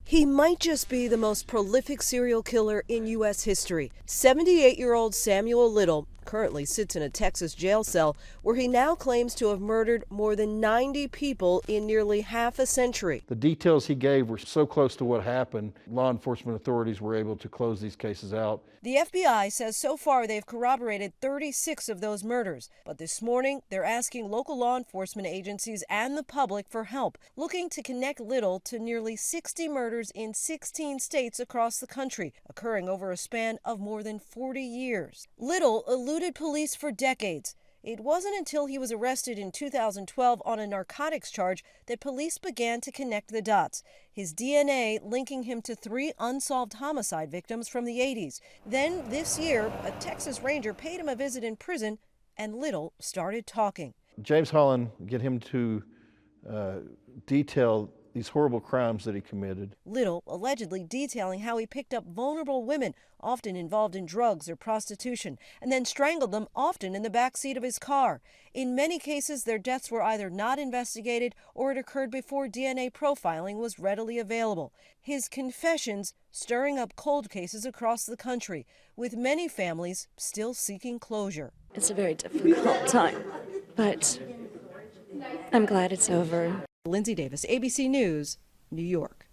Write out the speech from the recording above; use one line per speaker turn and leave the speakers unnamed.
He might just be the most prolific serial killer in U.S. history. 78-year-old Samuel Little currently sits in a Texas jail cell where he now claims to have murdered more than 90 people in nearly half a century.
The details he gave were so close to what happened, law enforcement authorities were able to close these cases out.
The FBI says so far they've corroborated 36 of those murders. But this morning, they're asking local law enforcement agencies and the public for help, looking to connect Little to nearly 60 murders in 16 states across the country, occurring over a span of more than 40 years. Little eluded police for decades. It wasn't until he was arrested in 2012 on a narcotics charge that police began to connect the dots, his DNA linking him to 3 unsolved homicide victims from the 80s. Then, this year, a Texas Ranger paid him a visit in prison, and Little started talking.
James Holland, get him to detail these horrible crimes that he committed.
Little allegedly detailing how he picked up vulnerable women, often involved in drugs or prostitution, and then strangled them, often in the backseat of his car. In many cases, their deaths were either not investigated or it occurred before DNA profiling was readily available. His confessions stirring up cold cases across the country, with many families still seeking closure.
It's a very difficult time, but I'm glad it's over.
Lindsay Davis, ABC News, New York.